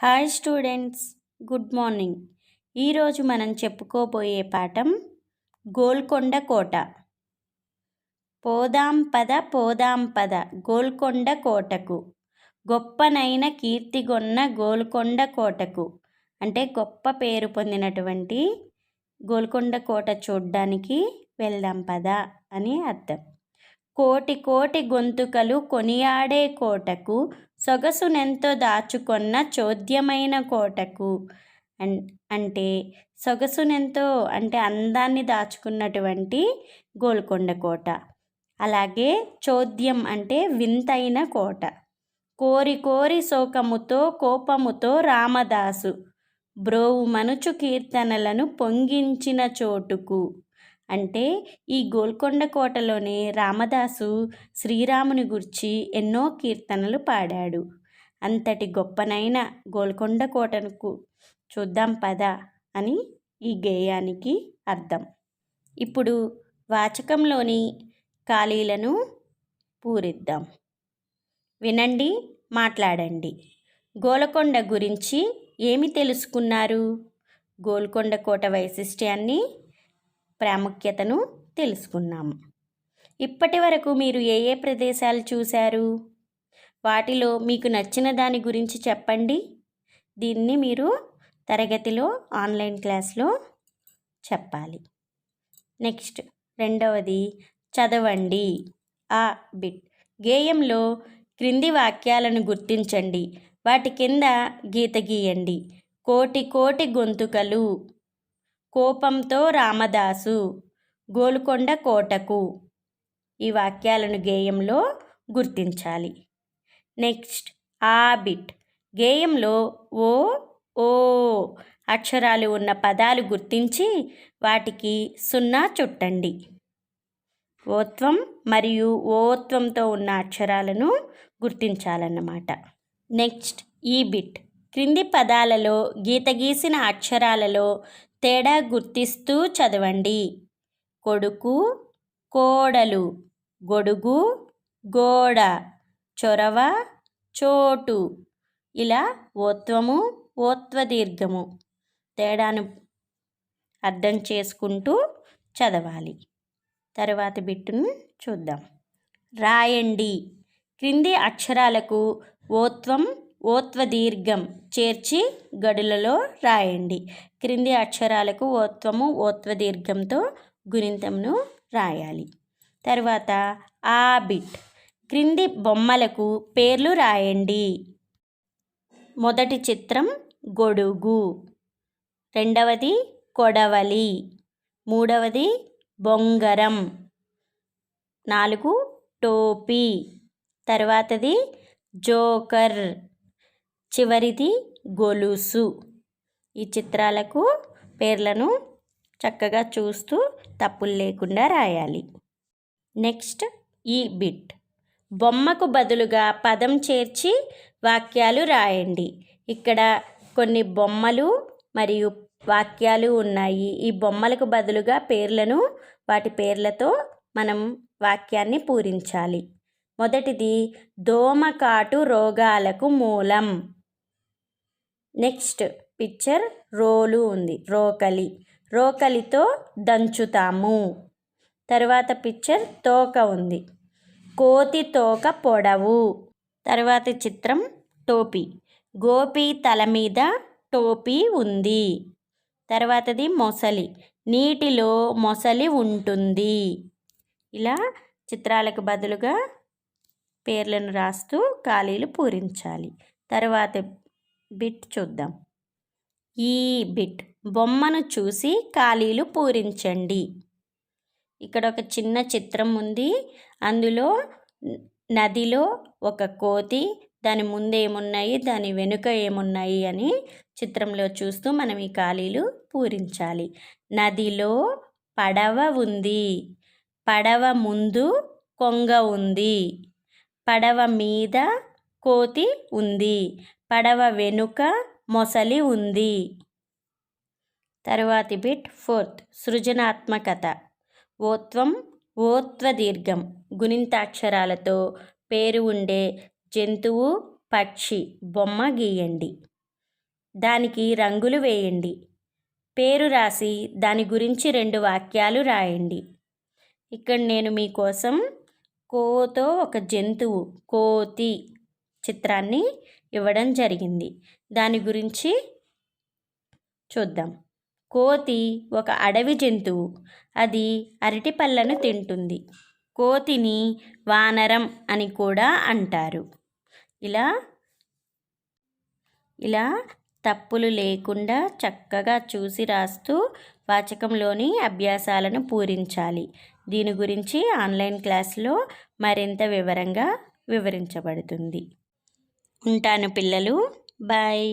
Hi students, good morning. ఈరోజు మనం చెప్పుకోబోయే పాఠం గోల్కొండ కోట. పోదాం పద గోల్కొండ కోటకు, గొప్పనైన కీర్తిగొన్న గోల్కొండ కోటకు. అంటే గొప్ప పేరు పొందినటువంటి గోల్కొండ కోట చూడ్డానికి వెళ్దాం పద అని అర్థం. కోటి కోటి గొంతుకలు కొనియాడే కోటకు, సొగసునెంతో దాచుకొన్న చోద్యమైన కోటకు. అంటే సొగసునెంతో అంటే అందాన్ని దాచుకున్నటువంటి గోల్కొండ కోట. అలాగే చోద్యం అంటే వింతైన కోట. కోరి కోరి శోకముతో కోపముతో రామదాసు బ్రోవు మనుచు కీర్తనలను పొంగించిన చోటుకు. అంటే ఈ గోల్కొండ కోటలోనే రామదాసు శ్రీరాముని గురించి ఎన్నో కీర్తనలు పాడాడు. అంతటి గొప్పనైన గోల్కొండ కోటకు చూద్దాం పద అని ఈ గేయానికి అర్థం. ఇప్పుడు వాచకంలోని ఖాళీలను పూరిద్దాం. వినండి, మాట్లాడండి. గోల్కొండ గురించి ఏమి తెలుసుకున్నారు? గోల్కొండ కోట వైశిష్ట్యాన్ని, ప్రాముఖ్యతను తెలుసుకున్నాము. ఇప్పటి వరకు మీరు ఏ ఏ ప్రదేశాలు చూశారు? వాటిలో మీకు నచ్చిన దాని గురించి చెప్పండి. దీన్ని మీరు తరగతిలో ఆన్లైన్ క్లాస్లో చెప్పాలి. నెక్స్ట్ రెండవది చదవండి. ఆ బిట్ గేయంలో క్రింది వాక్యాలను గుర్తించండి. వాటి కింద గీత గీయండి. కోటి కోటి గొంతుకలు, కోపంతో రామదాసు, గోల్కొండ కోటకు. ఈ వాక్యాలను గేయంలో గుర్తించాలి. నెక్స్ట్ ఆ బిట్ గేయంలో ఓ ఓ అక్షరాలు ఉన్న పదాలు గుర్తించి వాటికి 0 చుట్టండి. ఓత్వం మరియు ఓత్వంతో ఉన్న అక్షరాలను గుర్తించాలన్నమాట. నెక్స్ట్ ఈ బిట్ క్రింది పదాలలో గీత గీసిన అక్షరాలలో తేడా గుర్తిస్తూ చదవండి. కొడుకు, కోడలు, గొడుగు, గోడ, చొరవ, చోటు. ఇలా ఓత్వము, ఓత్వ దీర్ఘము తేడాను అర్థం చేసుకుంటూ చదవాలి. తర్వాత బిట్టును చూద్దాం. రాయండి. క్రింది అక్షరాలకు ఓత్వం, ఓత్వ దీర్ఘం చేర్చి గడులలో రాయండి. క్రింది అక్షరాలకు ఓత్వము, ఓత్వ దీర్ఘంతో గుణింతంను రాయాలి. తర్వాత ఆ బిట్ క్రింది బొమ్మలకు పేర్లు రాయండి. మొదటి చిత్రం గొడుగు, రెండవది కొడవలి, మూడవది బొంగరం, 4 టోపీ, తర్వాతది జోకర్, చివరిది గొలుసు. ఈ చిత్రాలకు పేర్లను చక్కగా చూస్తూ తప్పులు లేకుండా రాయాలి. నెక్స్ట్ ఈ బిట్ బొమ్మకు బదులుగా పదం చేర్చి వాక్యాలు రాయండి. ఇక్కడ కొన్ని బొమ్మలు మరియు వాక్యాలు ఉన్నాయి. ఈ బొమ్మలకు బదులుగా పేర్లను, వాటి పేర్లతో మనం వాక్యాన్ని పూరించాలి. మొదటిది దోమకాటు రోగాలకు మూలం. నెక్స్ట్ పిక్చర్ రోలు ఉంది, రోకలి, రోకలితో దంచుతాము. తర్వాత పిక్చర్ తోక ఉంది, కోతి తోక పొడవు. తర్వాత చిత్రం టోపీ, గోపి తల మీద టోపీ ఉంది. తర్వాతది మొసలి, నీటిలో మొసలి ఉంటుంది. ఇలా చిత్రాలకు బదులుగా పేర్లను రాస్తూ ఖాళీలు పూరించాలి. తర్వాత బిట్ చూద్దాం. ఈ బిట్ బొమ్మను చూసి ఖాళీలు పూరించండి. ఇక్కడ ఒక చిన్న చిత్రం ఉంది. అందులో నదిలో ఒక కోతి, దాని ముందు ఏమున్నాయి, దాని వెనుక ఏమున్నాయి అని చిత్రంలో చూస్తూ మనం ఈ ఖాళీలు పూరించాలి. నదిలో పడవ ఉంది, పడవ ముందు కొంగ ఉంది, పడవ మీద కోతి ఉంది, పడవ వెనుక మొసలి ఉంది. తరువాతి బిట్ 4th సృజనాత్మకత. ఓత్వం, ఓత్వ దీర్ఘం గుణింతాక్షరాలతో పేరు ఉండే జంతువు, పక్షి బొమ్మ గీయండి. దానికి రంగులు వేయండి. పేరు రాసి దాని గురించి 2 వాక్యాలు రాయండి. ఇక్కడ నేను మీకోసం కోతో ఒక జంతువు కోతి చిత్రాన్ని ఇవ్వడం జరిగింది. దాని గురించి చూద్దాం. కోతి ఒక అడవి జంతువు. అది అరటిపళ్ళను తింటుంది. కోతిని వానరం అని కూడా అంటారు. ఇలా తప్పులు లేకుండా చక్కగా చూసి రాస్తూ వాచకంలోని అభ్యాసాలను పూరించాలి. దీని గురించి ఆన్లైన్ క్లాస్లో మరింత వివరంగా వివరించబడుతుంది. ఉంటాను పిల్లలు. బాయ్.